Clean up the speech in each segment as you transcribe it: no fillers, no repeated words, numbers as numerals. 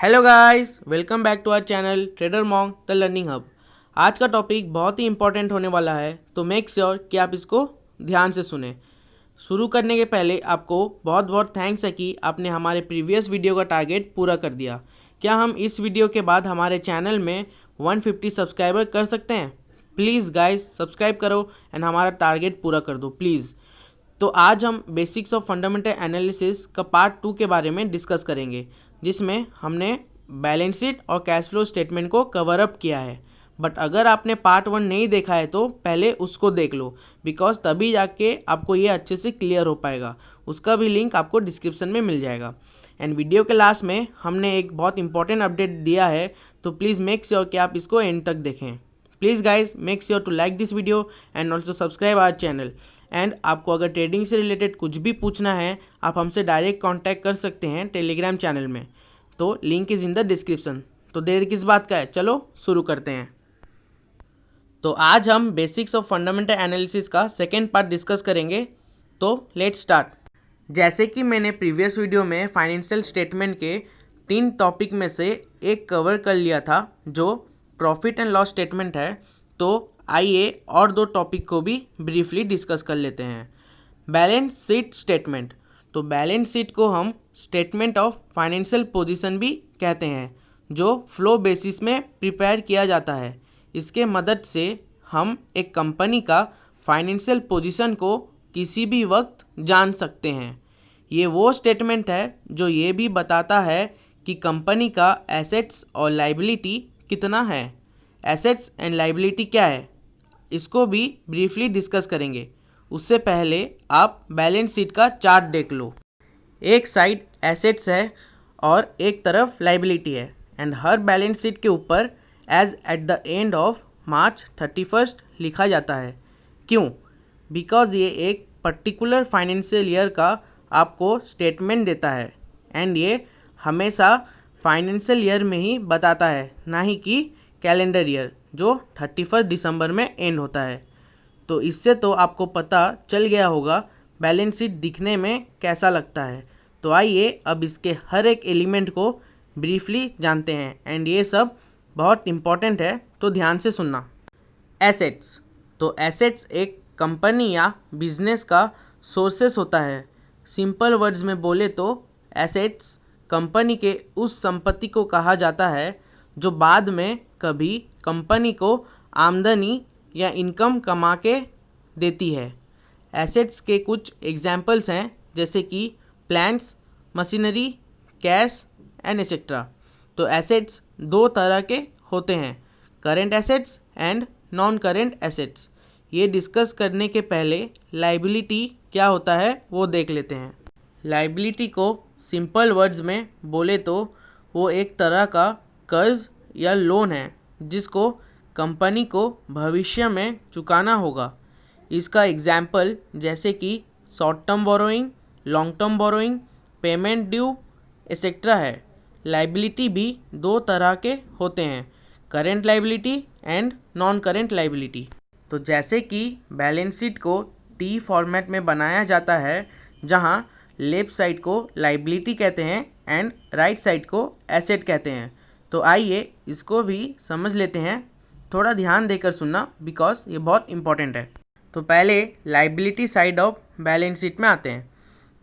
Hello guys, welcome back to our channel TraderMonk the learning hub. आज का topic बहुत ही important होने वाला है, तो मेक श्योर कि आप इसको ध्यान से सुने। शुरू करने के पहले आपको बहुत बहुत थैंक्स है कि आपने हमारे प्रीवियस वीडियो का टारगेट पूरा कर दिया। क्या हम इस वीडियो के बाद हमारे चैनल में 150 सब्सक्राइबर कर सकते हैं? प्लीज़ गाइस सब्सक्राइब करो एंड हमारा टारगेट पूरा कर दो प्लीज़। तो आज हम बेसिक्स ऑफ फंडामेंटल एनालिसिस का पार्ट 2 के बारे में डिस्कस करेंगे, जिसमें हमने बैलेंस शीट और कैश फ्लो स्टेटमेंट को कवर अप किया है। बट अगर आपने पार्ट 1 नहीं देखा है तो पहले उसको देख लो, बिकॉज तभी जाके आपको ये अच्छे से क्लियर हो पाएगा। उसका भी लिंक आपको डिस्क्रिप्शन में मिल जाएगा। एंड वीडियो के लास्ट में हमने एक बहुत इंपॉर्टेंट अपडेट दिया है, तो प्लीज़ मेक श्योर कि आप इसको एंड तक देखें। Please guys make sure to like this video and also subscribe our channel. And आपको अगर ट्रेडिंग से रिलेटेड कुछ भी पूछना है, आप हमसे डायरेक्ट कांटेक्ट कर सकते हैं टेलीग्राम चैनल में, तो link is in the description. तो देर किस बात का है, चलो शुरू करते हैं। तो आज हम बेसिक्स ऑफ फंडामेंटल एनालिसिस का सेकेंड पार्ट डिस्कस करेंगे, तो लेट्स स्टार्ट। जैसे कि मैंने प्रीवियस वीडियो में फाइनेंशियल स्टेटमेंट के 3 टॉपिक में से एक कवर कर लिया था, जो प्रॉफिट एंड लॉस स्टेटमेंट है। तो आइए और 2 टॉपिक को भी ब्रीफली डिस्कस कर लेते हैं। Balance sheet statement. तो बैलेंस शीट को हम स्टेटमेंट ऑफ फाइनेंशियल पोजीशन भी कहते हैं, जो फ्लो बेसिस में प्रिपेयर किया जाता है। इसके मदद से हम एक कंपनी का फाइनेंशियल पोजीशन को किसी भी वक्त जान सकते हैं। ये वो स्टेटमेंट है जो ये भी बताता है कि कंपनी का एसेट्स और लाइबिलिटी कितना है। एसेट्स एंड लाइबिलिटी क्या है, इसको भी ब्रीफली डिस्कस करेंगे। उससे पहले आप बैलेंस शीट का चार्ट देख लो। एक साइड एसेट्स है और एक तरफ लाइबिलिटी है, एंड हर बैलेंस शीट के ऊपर as at the end of March 31 लिखा जाता है। क्यों? बिकॉज ये एक पर्टिकुलर फाइनेंशियल ईयर का आपको स्टेटमेंट देता है, एंड ये हमेशा फाइनेंशियल ईयर में ही बताता है, ना ही कि कैलेंडर ईयर जो 31 दिसंबर में एंड होता है। तो इससे तो आपको पता चल गया होगा बैलेंस शीट दिखने में कैसा लगता है। तो आइए अब इसके हर एक एलिमेंट को ब्रीफली जानते हैं, एंड ये सब बहुत इम्पॉर्टेंट है, तो ध्यान से सुनना। एसेट्स। तो एसेट्स एक कंपनी या बिजनेस का सोर्सेस होता है। सिंपल वर्ड्स में बोले तो एसेट्स कंपनी के उस संपत्ति को कहा जाता है जो बाद में कभी कंपनी को आमदनी या इनकम कमा के देती है। एसेट्स के कुछ एग्जाम्पल्स हैं, जैसे कि plants, machinery, cash and etcetera. तो एसेट्स 2 तरह के होते हैं, current assets and non current assets. ये डिस्कस करने के पहले लाइबिलिटी क्या होता है वो देख लेते हैं। लाइबिलिटी को सिंपल वर्ड्स में बोले तो वो एक तरह का कर्ज या लोन है जिसको कंपनी को भविष्य में चुकाना होगा। इसका एग्जाम्पल जैसे कि short term borrowing, long term borrowing, payment due etcetera है। लाइबिलिटी भी 2 तरह के होते हैं, current liability and non current liability. तो जैसे कि बैलेंस शीट को टी फॉर्मेट में बनाया जाता है, जहां लेफ्ट साइड को लाइबिलिटी कहते हैं एंड राइट साइड को एसेट कहते हैं। तो आइए इसको भी समझ लेते हैं, थोड़ा ध्यान देकर सुनना, बिकॉज ये बहुत इंपॉर्टेंट है। तो पहले liability side of balance sheet में आते हैं।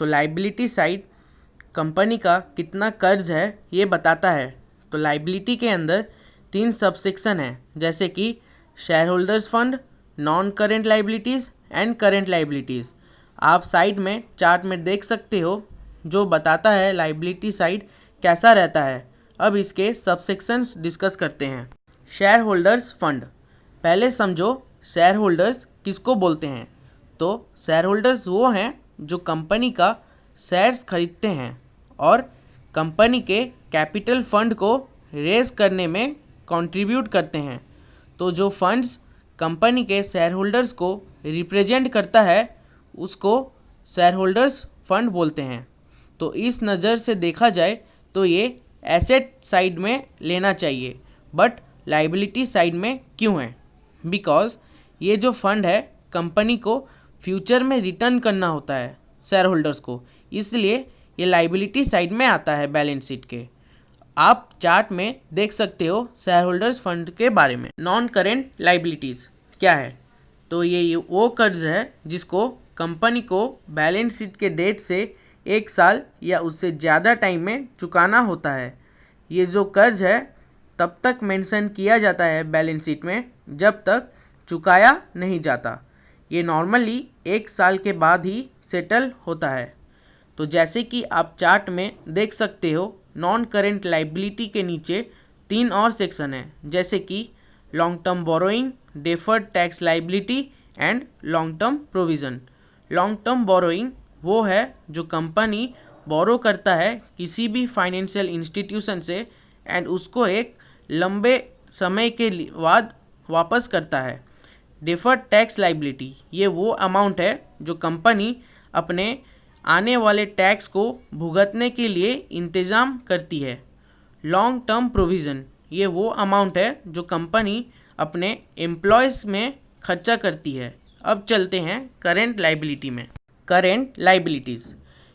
तो लाइबिलिटी साइड कंपनी का कितना कर्ज है ये बताता है। तो लाइबिलिटी के अंदर 3 सबसेक्शन हैं, जैसे कि share holders fund, non current liabilities and current liabilities. आप साइड में चार्ट में देख सकते हो, जो बताता है लाइबिलिटी साइड कैसा रहता है। अब इसके सबसेक्शंस डिस्कस करते हैं। Share holders fund. पहले समझो शेयर होल्डर्स किसको बोलते हैं। तो शेयर होल्डर्स वो हैं जो कंपनी का शेयर्स खरीदते हैं और कंपनी के कैपिटल फंड को रेज करने में कंट्रीब्यूट करते हैं। तो जो फंड्स कंपनी के शेयर होल्डर्स को रिप्रेजेंट करता है, उसको शेयर होल्डर्स फंड बोलते हैं। तो इस नज़र से देखा जाए तो ये एसेट साइड में लेना चाहिए, बट लाइबिलिटी साइड में क्यों है? बिकॉज ये जो फंड है कंपनी को फ्यूचर में रिटर्न करना होता है शेयर होल्डर्स को, इसलिए ये लाइबिलिटी साइड में आता है बैलेंस शीट के। आप चार्ट में देख सकते हो शेयर होल्डर्स फंड के बारे में। नॉन करेंट लाइबिलिटीज क्या है? तो ये वो कर्ज है जिसको कंपनी को बैलेंस शीट के डेट से 1 साल या उससे ज़्यादा टाइम में चुकाना होता है। ये जो कर्ज है तब तक मेंशन किया जाता है बैलेंस शीट में जब तक चुकाया नहीं जाता। ये नॉर्मली 1 साल के बाद ही सेटल होता है। तो जैसे कि आप चार्ट में देख सकते हो, नॉन करेंट लाइबिलिटी के नीचे 3 और सेक्शन है, जैसे कि long term borrowing, deferred tax liability and long term provision. Long term borrowing वो है जो कंपनी बोरो करता है किसी भी फाइनेंशियल इंस्टीट्यूशन से एंड उसको एक लंबे समय के बाद वापस करता है। डेफर्ड टैक्स लाइबिलिटी ये वो अमाउंट है जो कंपनी अपने आने वाले टैक्स को भुगतने के लिए इंतज़ाम करती है। लॉन्ग टर्म प्रोविज़न ये वो अमाउंट है जो कंपनी अपने एम्प्लॉयज़ में खर्चा करती है। अब चलते हैं करेंट लाइबिलिटी में। करेंट लाइबिलिटीज़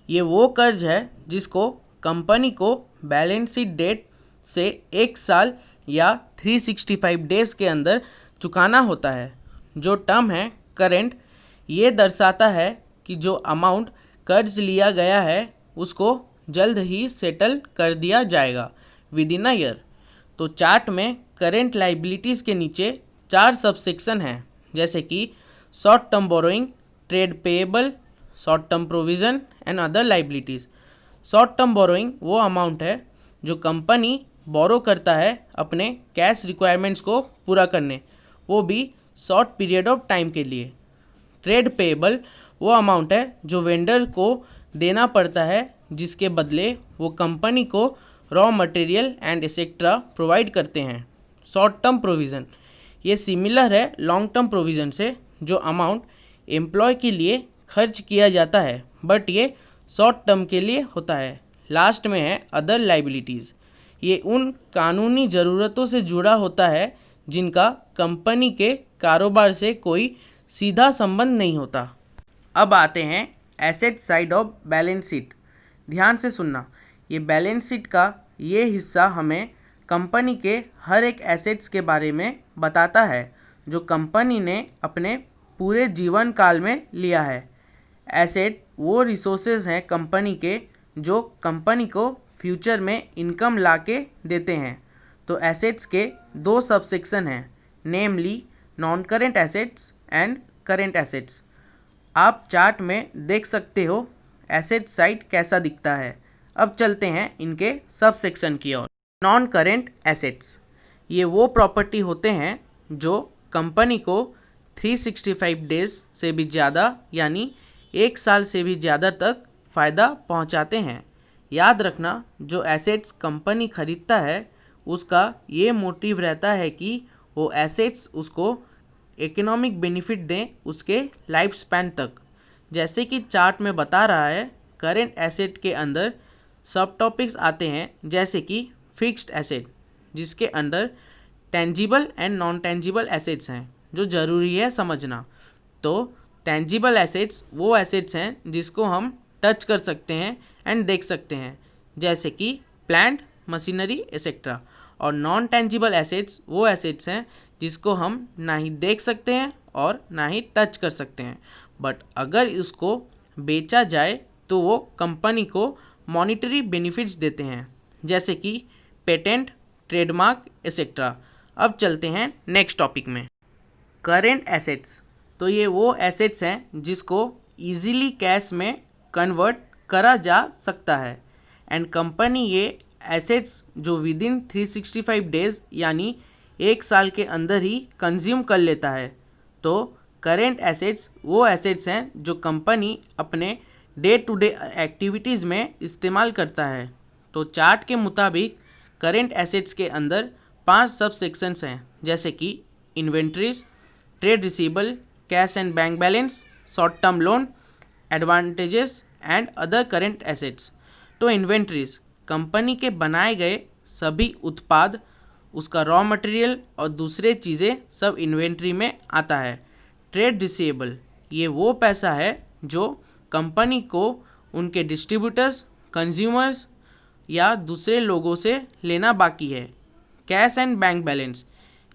ये वो कर्ज है जिसको कंपनी को बैलेंस शीट डेट से 1 साल या 365 डेज के अंदर चुकाना होता है। जो टर्म है करेंट, ये दर्शाता है कि जो अमाउंट कर्ज लिया गया है उसको जल्द ही सेटल कर दिया जाएगा विद इन अ ईयर। तो चार्ट में करेंट लाइबिलिटीज़ के नीचे 4 सबसेक्शन हैं, जैसे कि short term borrowing, trade payable, short term provision and other liabilities. Short term borrowing वो अमाउंट है जो कंपनी बोरो करता है अपने कैश रिक्वायरमेंट्स को पूरा करने, वो भी शॉर्ट पीरियड ऑफ टाइम के लिए। ट्रेड पेएबल वो अमाउंट है जो वेंडर को देना पड़ता है जिसके बदले वो कंपनी को raw material and etcetera provide करते हैं। शॉर्ट टर्म प्रोविज़न ये सिमिलर है लॉन्ग टर्म प्रोविज़न से, जो अमाउंट एम्प्लॉय के लिए खर्च किया जाता है बट ये शॉर्ट टर्म के लिए होता है। लास्ट में है अदर लाइबिलिटीज़, ये उन कानूनी ज़रूरतों से जुड़ा होता है जिनका कंपनी के कारोबार से कोई सीधा संबंध नहीं होता। अब आते हैं asset side of balance sheet. ध्यान से सुनना, ये बैलेंस शीट का ये हिस्सा हमें कंपनी के हर एक एसेट्स के बारे में बताता है जो कंपनी ने अपने पूरे जीवन काल में लिया है। एसेट वो रिसोर्सेज हैं कंपनी के जो कंपनी को फ्यूचर में इनकम ला के देते हैं। तो एसेट्स के 2 सबसेक्शन हैं, namely non current assets and current assets. आप चार्ट में देख सकते हो एसेट साइड कैसा दिखता है। अब चलते हैं इनके सब सेक्शन की ओर। नॉन करेंट एसेट्स ये वो प्रॉपर्टी होते हैं जो कंपनी को 365 डेज से भी ज़्यादा यानी 1 साल से भी ज़्यादा तक फ़ायदा पहुंचाते हैं। याद रखना, जो एसेट्स कंपनी खरीदता है उसका ये मोटिव रहता है कि वो एसेट्स उसको इकोनॉमिक बेनिफिट दें उसके लाइफ स्पैन तक। जैसे कि चार्ट में बता रहा है, करेंट एसेट के अंदर सब टॉपिक्स आते हैं, जैसे कि फिक्स्ड एसेट जिसके अंदर tangible and non tangible assets हैं जो ज़रूरी है समझना। तो टेंजिबल एसेट्स वो एसेट्स हैं जिसको हम टच कर सकते हैं एंड देख सकते हैं, जैसे कि प्लांट, मशीनरी एक्सेट्रा। और नॉन टेंजिबल एसेट्स वो एसेट्स हैं जिसको हम ना ही देख सकते हैं और ना ही टच कर सकते हैं, बट अगर उसको बेचा जाए तो वो कंपनी को मॉनिटरी बेनिफिट्स देते हैं, जैसे कि पेटेंट, ट्रेडमार्क एक्सेट्रा। अब चलते हैं नेक्स्ट टॉपिक में, करेंट एसेट्स। तो ये वो एसेट्स हैं जिसको इजीली कैश में कन्वर्ट करा जा सकता है एंड कंपनी ये एसेट्स जो विद इन 365 डेज यानी 1 साल के अंदर ही कंज्यूम कर लेता है। तो करेंट एसेट्स वो एसेट्स हैं जो कंपनी अपने डे टू डे एक्टिविटीज़ में इस्तेमाल करता है। तो चार्ट के मुताबिक करेंट एसेट्स के अंदर 5 सब सेक्शंस हैं, जैसे कि inventories, trade receivable, cash and bank balance, short term loan, advantages and other current assets. तो इन्वेंट्रीज कंपनी के बनाए गए सभी उत्पाद, उसका रॉ मटेरियल और दूसरे चीज़ें सब इन्वेंट्री में आता है। ट्रेड रिसीवेबल ये वो पैसा है जो कंपनी को उनके डिस्ट्रीब्यूटर्स, कंज्यूमर्स या दूसरे लोगों से लेना बाकी है। कैश एंड बैंक बैलेंस,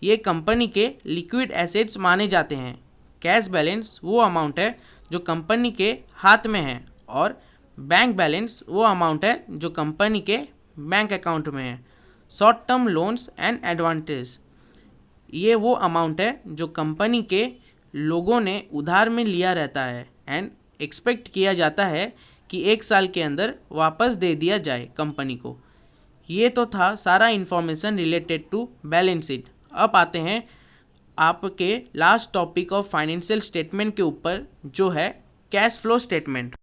ये कंपनी के लिक्विड एसेट्स माने जाते हैं। कैश बैलेंस वो अमाउंट है जो कंपनी के हाथ में है, और बैंक बैलेंस वो अमाउंट है जो कंपनी के बैंक अकाउंट में है। Short term loans and advantage, ये वो अमाउंट है जो कंपनी के लोगों ने उधार में लिया रहता है एंड एक्सपेक्ट किया जाता है कि 1 साल के अंदर वापस दे दिया जाए कंपनी को। ये तो था सारा information related to balance sheet. अब आते हैं आपके last topic of financial statement के ऊपर, जो है कैश फ्लो स्टेटमेंट।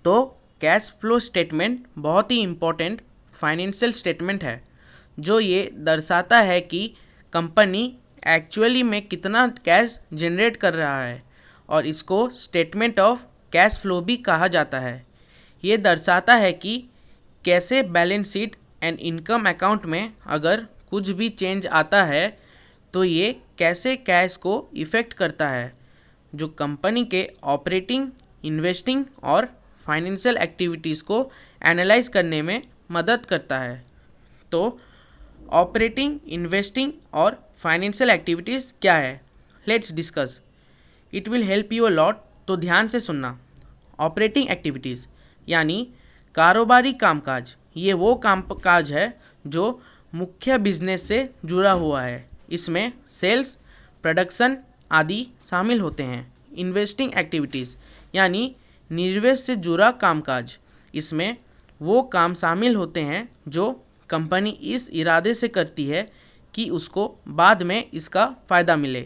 तो कैश फ्लो स्टेटमेंट बहुत ही इम्पोर्टेंट फाइनेंशियल स्टेटमेंट है, जो ये दर्शाता है कि कंपनी एक्चुअली में कितना कैश जनरेट कर रहा है, और इसको स्टेटमेंट ऑफ कैश फ्लो भी कहा जाता है। ये दर्शाता है कि कैसे balance sheet and income account में अगर कुछ भी चेंज आता है तो ये कैसे कैश को इफ़ेक्ट करता है, जो कंपनी के ऑपरेटिंग, इन्वेस्टिंग और फाइनेंशियल एक्टिविटीज़ को एनालाइज करने में मदद करता है। तो ऑपरेटिंग, इन्वेस्टिंग और फाइनेंशियल एक्टिविटीज़ क्या है, let's discuss. It will help you a lot, तो ध्यान से सुनना। ऑपरेटिंग एक्टिविटीज़ यानी कारोबारी कामकाज, ये वो कामकाज है जो मुख्य बिजनेस से जुड़ा हुआ है। इसमें सेल्स, प्रोडक्शन आदि शामिल होते हैं। इन्वेस्टिंग एक्टिविटीज़ यानी निवेश से जुड़ा कामकाज, इसमें वो काम शामिल होते हैं जो कंपनी इस इरादे से करती है कि उसको बाद में इसका फ़ायदा मिले,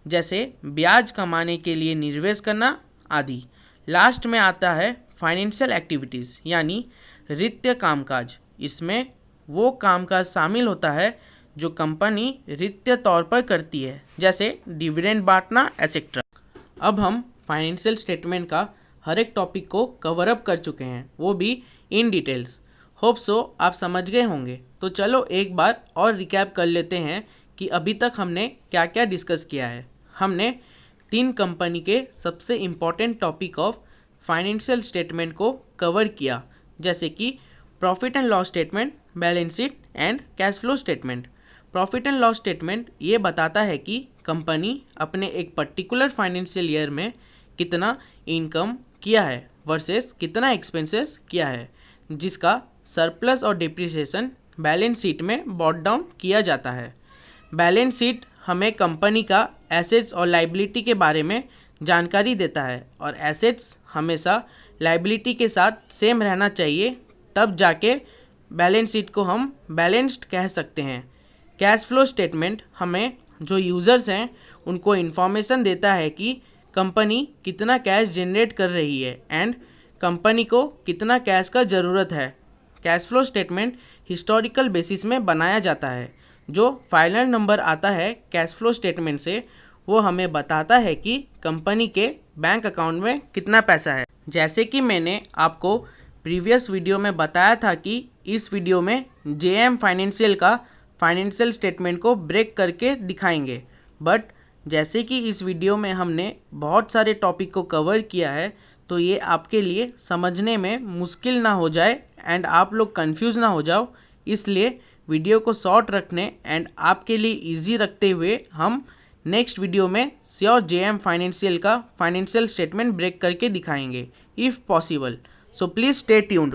जैसे ब्याज कमाने के लिए निवेश करना आदि। लास्ट में आता है फाइनेंशियल एक्टिविटीज़ यानी वित्तीय कामकाज। इसमें वो कामकाज शामिल होता है जो कंपनी वित्तीय तौर पर करती है, जैसे डिविडेंड बांटना एसेट्रा। अब हम फाइनेंशियल स्टेटमेंट का हर एक टॉपिक को कवर अप कर चुके हैं, वो भी इन डिटेल्स। होप सो आप समझ गए होंगे। तो चलो एक बार और रिकैप कर लेते हैं कि अभी तक हमने क्या क्या डिस्कस किया है। हमने 3 कंपनी के सबसे important topic of financial statement को कवर किया, जैसे कि profit and loss statement, balance sheet and cash flow statement. Profit and loss statement ये बताता है कि कंपनी अपने एक पर्टिकुलर फाइनेंशियल ईयर में कितना इनकम किया है वर्सेस कितना एक्सपेंसेस किया है, जिसका सरप्लस और डिप्रिसिएशन बैलेंस शीट में ब्रॉट डाउन किया जाता है। बैलेंस शीट हमें कंपनी का एसेट्स और लायबिलिटी के बारे में जानकारी देता है, और एसेट्स हमेशा लायबिलिटी के साथ सेम रहना चाहिए, तब जाके बैलेंस शीट को हम बैलेंस्ड कह सकते हैं। कैश फ्लो स्टेटमेंट हमें जो यूज़र्स हैं उनको इन्फॉर्मेशन देता है कि कंपनी कितना कैश जनरेट कर रही है एंड कंपनी को कितना कैश का ज़रूरत है। Cash flow statement historical basis में बनाया जाता है। जो फाइनल नंबर आता है कैश फ्लो स्टेटमेंट से, वो हमें बताता है कि कंपनी के बैंक अकाउंट में कितना पैसा है। जैसे कि मैंने आपको प्रीवियस वीडियो में बताया था कि इस वीडियो में जेएम फाइनेंशियल का फाइनेंशियल स्टेटमेंट को ब्रेक करके दिखाएंगे, बट जैसे कि इस वीडियो में हमने बहुत सारे टॉपिक को कवर किया है, तो ये आपके लिए समझने में मुश्किल ना हो जाए एंड आप लोग कंफ्यूज ना हो जाओ, इसलिए वीडियो को शॉर्ट रखने एंड आपके लिए इजी रखते हुए हम नेक्स्ट वीडियो में श्योर जेएम फाइनेंशियल का फाइनेंशियल स्टेटमेंट ब्रेक करके दिखाएंगे if possible. So please stay tuned.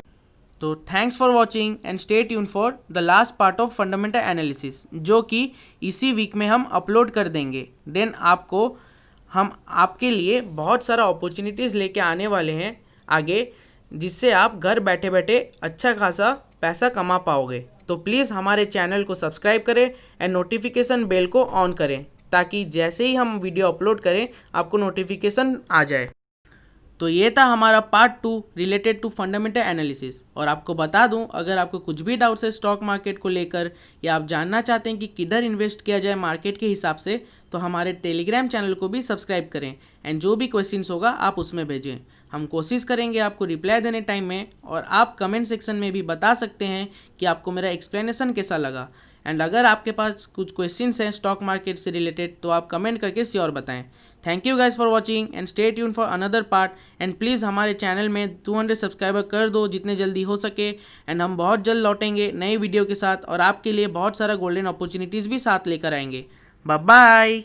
तो thanks for watching and stay tuned for the last part of fundamental analysis, जो कि इसी वीक में हम अपलोड कर देंगे। देन हम आपके लिए बहुत सारा अपॉर्चुनिटीज़ लेके आने वाले हैं आगे, जिससे आप घर बैठे बैठे अच्छा खासा पैसा कमा पाओगे। तो प्लीज़ हमारे चैनल को सब्सक्राइब करें एंड नोटिफिकेशन बेल को ऑन करें, ताकि जैसे ही हम वीडियो अपलोड करें आपको नोटिफिकेशन आ जाए। तो ये था हमारा part 2 related to fundamental analysis. और आपको बता दूं, अगर आपको कुछ भी डाउट्स है स्टॉक मार्केट को लेकर, या आप जानना चाहते हैं कि किधर इन्वेस्ट किया जाए मार्केट के हिसाब से, तो हमारे टेलीग्राम चैनल को भी सब्सक्राइब करें एंड जो भी क्वेश्चंस होगा आप उसमें भेजें। हम कोशिश करेंगे आपको रिप्लाई देने टाइम में, और आप कमेंट सेक्शन में भी बता सकते हैं कि आपको मेरा एक्सप्लेनेशन कैसा लगा। एंड अगर आपके पास कुछ क्वेश्चंस हैं स्टॉक मार्केट से रिलेटेड तो आप कमेंट करके श्योर बताएं। Thank you guys for watching and stay tune for another part. And please हमारे चैनल में 200 सब्सक्राइबर कर दो जितने जल्दी हो सके। एंड हम बहुत जल्द लौटेंगे नई वीडियो के साथ और आपके लिए बहुत सारा गोल्डन अपॉर्चुनिटीज़ भी साथ लेकर आएंगे। Bye bye.